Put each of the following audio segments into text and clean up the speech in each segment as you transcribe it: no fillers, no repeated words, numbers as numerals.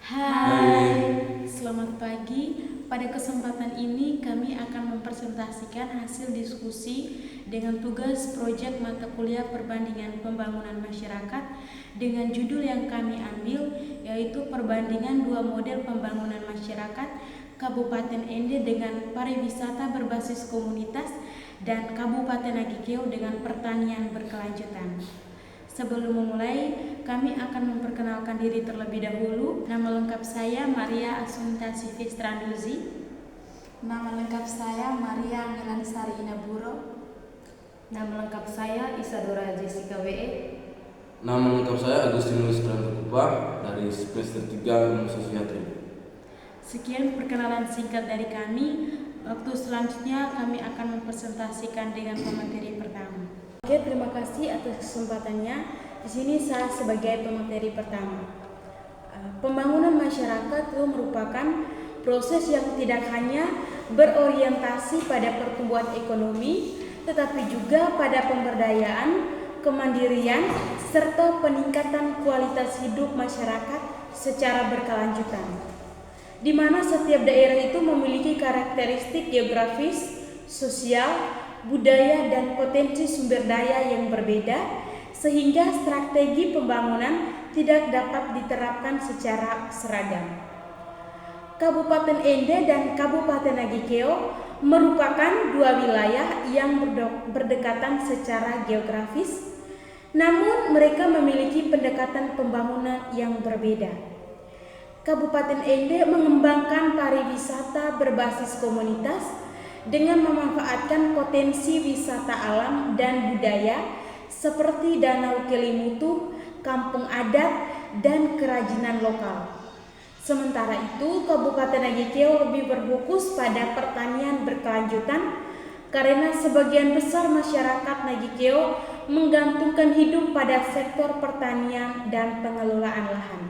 Hai, selamat pagi. Pada kesempatan ini kami akan mempresentasikan hasil diskusi dengan tugas proyek mata kuliah perbandingan pembangunan masyarakat dengan judul yang kami ambil yaitu perbandingan dua model pembangunan masyarakat Kabupaten Ende dengan pariwisata berbasis komunitas dan Kabupaten Nagikeo dengan pertanian berkelanjutan. Sebelum memulai, kami akan memperkenalkan diri terlebih dahulu. Nama lengkap saya Maria Asunta Sivistranduzi. Nama lengkap saya Maria Milansari Inaburo. Nama lengkap saya Isadora Jessica W.E. Nama lengkap saya Agustinus Trantukupa dari semester 3 Ilmu Sosiatri. Sekian perkenalan singkat dari kami. Waktu selanjutnya kami akan mempresentasikan dengan pemateri pertama. Oke, terima kasih atas kesempatannya. Di sini saya sebagai pemateri pertama. Pembangunan masyarakat itu merupakan proses yang tidak hanya berorientasi pada pertumbuhan ekonomi, tetapi juga pada pemberdayaan, kemandirian, serta peningkatan kualitas hidup masyarakat secara berkelanjutan. Di mana setiap daerah itu memiliki karakteristik geografis, sosial, budaya, dan potensi sumber daya yang berbeda, sehingga strategi pembangunan tidak dapat diterapkan secara seragam. Kabupaten Ende dan Kabupaten Nagikeo merupakan dua wilayah yang berdekatan secara geografis, namun mereka memiliki pendekatan pembangunan yang berbeda. Kabupaten Ende mengembangkan pariwisata berbasis komunitas dengan memanfaatkan potensi wisata alam dan budaya seperti Danau Kelimutu, kampung adat, dan kerajinan lokal. Sementara itu, Kabupaten Nagikeo lebih berfokus pada pertanian berkelanjutan karena sebagian besar masyarakat Nagikeo menggantungkan hidup pada sektor pertanian dan pengelolaan lahan.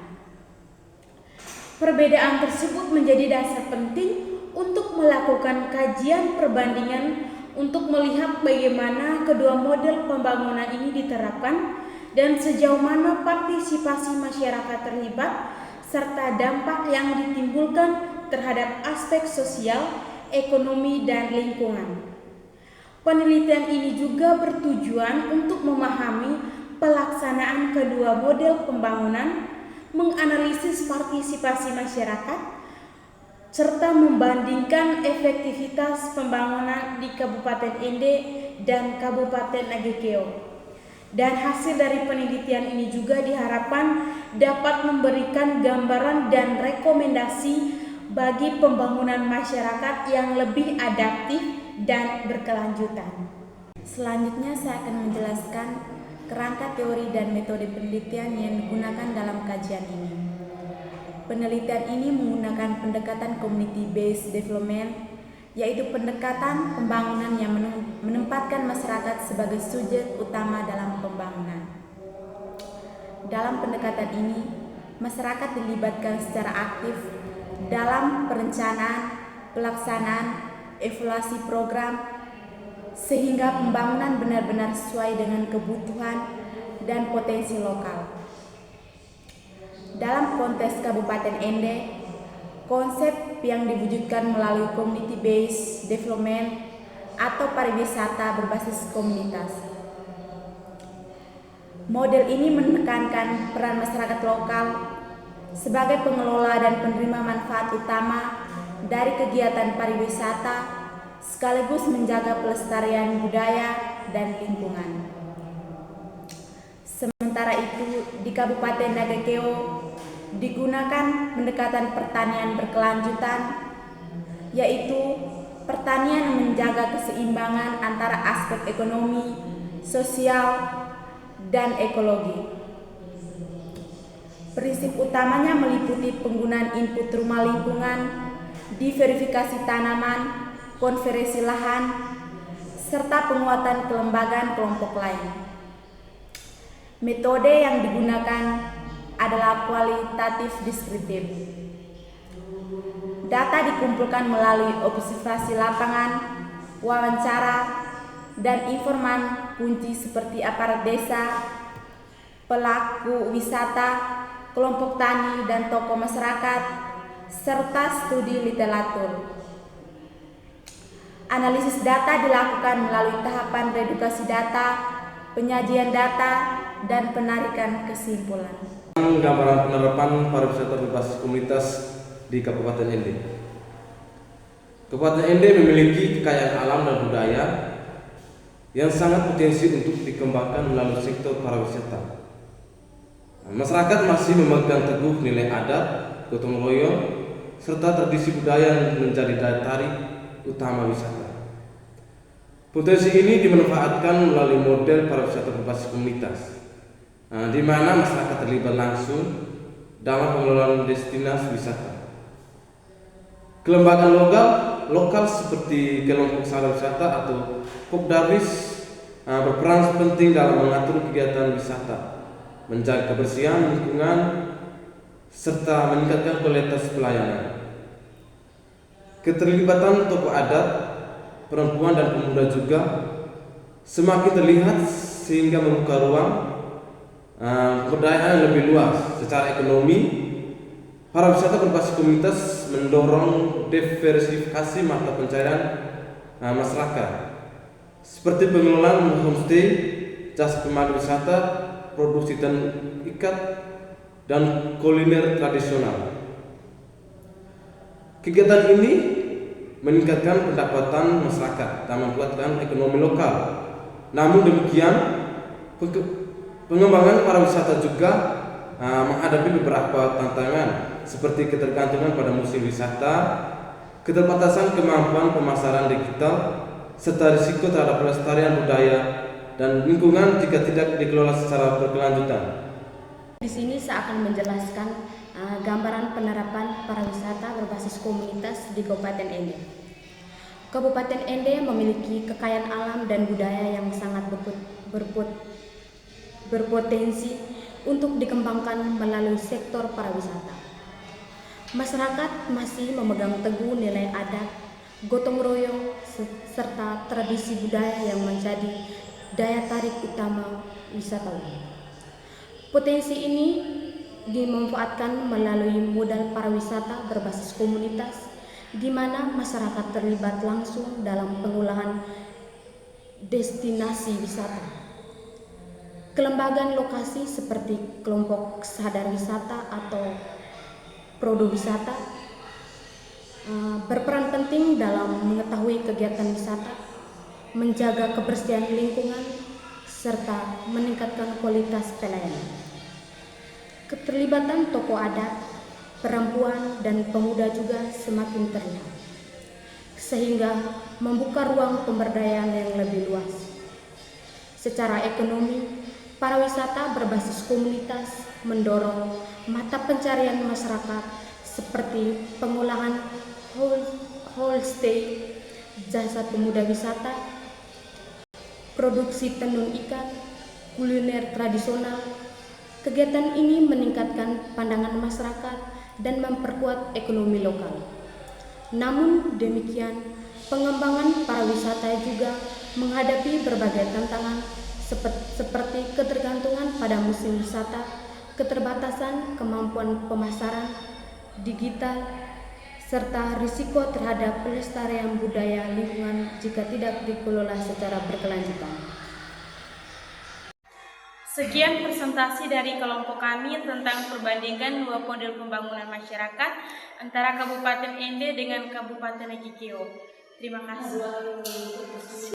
Perbedaan tersebut menjadi dasar penting untuk melakukan kajian perbandingan untuk melihat bagaimana kedua model pembangunan ini diterapkan dan sejauh mana partisipasi masyarakat terlibat serta dampak yang ditimbulkan terhadap aspek sosial, ekonomi, dan lingkungan. Penelitian ini juga bertujuan untuk memahami pelaksanaan kedua model pembangunan, menganalisis partisipasi masyarakat, serta membandingkan efektivitas pembangunan di Kabupaten Ende dan Kabupaten Nagikeo. Dan hasil dari penelitian ini juga diharapkan dapat memberikan gambaran dan rekomendasi bagi pembangunan masyarakat yang lebih adaptif dan berkelanjutan. Selanjutnya saya akan menjelaskan kerangka teori dan metode penelitian yang digunakan dalam kajian ini. Penelitian ini menggunakan pendekatan community based development, yaitu pendekatan pembangunan yang menempatkan masyarakat sebagai subjek utama dalam pembangunan. Dalam pendekatan ini, masyarakat dilibatkan secara aktif dalam perencanaan, pelaksanaan, evaluasi program, sehingga pembangunan benar-benar sesuai dengan kebutuhan dan potensi lokal. Dalam konteks Kabupaten Ende, konsep yang diwujudkan melalui community based development atau pariwisata berbasis komunitas. Model ini menekankan peran masyarakat lokal sebagai pengelola dan penerima manfaat utama dari kegiatan pariwisata sekaligus menjaga pelestarian budaya dan lingkungan. Sementara itu, di Kabupaten Nagikeo digunakan pendekatan pertanian berkelanjutan, yaitu pertanian menjaga keseimbangan antara aspek ekonomi, sosial, dan ekologi. Prinsip utamanya meliputi penggunaan input rumah lingkungan, diverifikasi tanaman, konversi lahan, serta penguatan kelembagaan kelompok lain. Metode yang digunakan adalah kualitatif deskriptif. Data dikumpulkan melalui observasi lapangan, wawancara, dan informan kunci seperti aparat desa, pelaku wisata, kelompok tani dan tokoh masyarakat, serta studi literatur. Analisis data dilakukan melalui tahapan redukasi data, penyajian data, dan penarikan kesimpulan. Gambaran penerapan pariwisata berbasis komunitas di Kabupaten Ende. Kabupaten Ende memiliki kekayaan alam dan budaya yang sangat potensi untuk dikembangkan melalui sektor pariwisata. Masyarakat masih memegang teguh nilai adat, gotong royong, serta tradisi budaya yang menjadi daya tarik utama wisata. Potensi ini dimanfaatkan melalui model pariwisata berbasis komunitas, di mana masyarakat terlibat langsung dalam pengelolaan destinasi wisata. Kelembagaan lokal seperti kelompok sadar wisata atau Pokdabis berperan penting dalam mengatur kegiatan wisata, menjaga kebersihan lingkungan, serta meningkatkan kualitas pelayanan. Keterlibatan tokoh adat, perempuan dan pemuda juga semakin terlihat sehingga membuka ruang pemberdayaan yang lebih luas. Secara ekonomi, pariwisata berbasis komunitas mendorong diversifikasi mata pencaharian masyarakat, seperti pengelolaan homestay, jasa pemandu wisata, produksi tenun ikat, dan kuliner tradisional. Kegiatan ini meningkatkan pendapatan masyarakat dan menguatkan ekonomi lokal. Namun demikian, pengembangan pariwisata juga menghadapi beberapa tantangan seperti ketergantungan pada musim wisata, keterbatasan kemampuan pemasaran digital, serta risiko terhadap pelestarian budaya dan lingkungan jika tidak dikelola secara berkelanjutan. Di sini saya akan menjelaskan gambaran penerapan pariwisata berbasis komunitas di Kabupaten Ende. Kabupaten Ende memiliki kekayaan alam dan budaya yang sangat berpotensi untuk dikembangkan melalui sektor pariwisata. Masyarakat masih memegang teguh nilai adat, gotong royong, serta tradisi budaya yang menjadi daya tarik utama wisatawan. Potensi ini dimanfaatkan melalui modal pariwisata berbasis komunitas, di mana masyarakat terlibat langsung dalam pengolahan destinasi wisata. Kelembagaan lokasi seperti kelompok sadar wisata atau Prodo Wisata berperan penting dalam mengetahui kegiatan wisata, menjaga kebersihan lingkungan, serta meningkatkan kualitas pelayanan. Keterlibatan tokoh adat, perempuan, dan pemuda juga semakin terlihat, sehingga membuka ruang pemberdayaan yang lebih luas. Secara ekonomi, pariwisata berbasis komunitas mendorong mata pencarian masyarakat seperti pengolahan homestay, jasa pemuda wisata, produksi tenun ikat, kuliner tradisional. Kegiatan ini meningkatkan pandangan masyarakat dan memperkuat ekonomi lokal. Namun demikian, pengembangan pariwisata juga menghadapi berbagai tantangan seperti ketergantungan pada musim wisata, keterbatasan kemampuan pemasaran digital, serta risiko terhadap pelestarian budaya lingkungan jika tidak dikelola secara berkelanjutan. Sekian presentasi dari kelompok kami tentang perbandingan dua model pembangunan masyarakat antara Kabupaten Ende dengan Kabupaten Nagikeo. Terima kasih.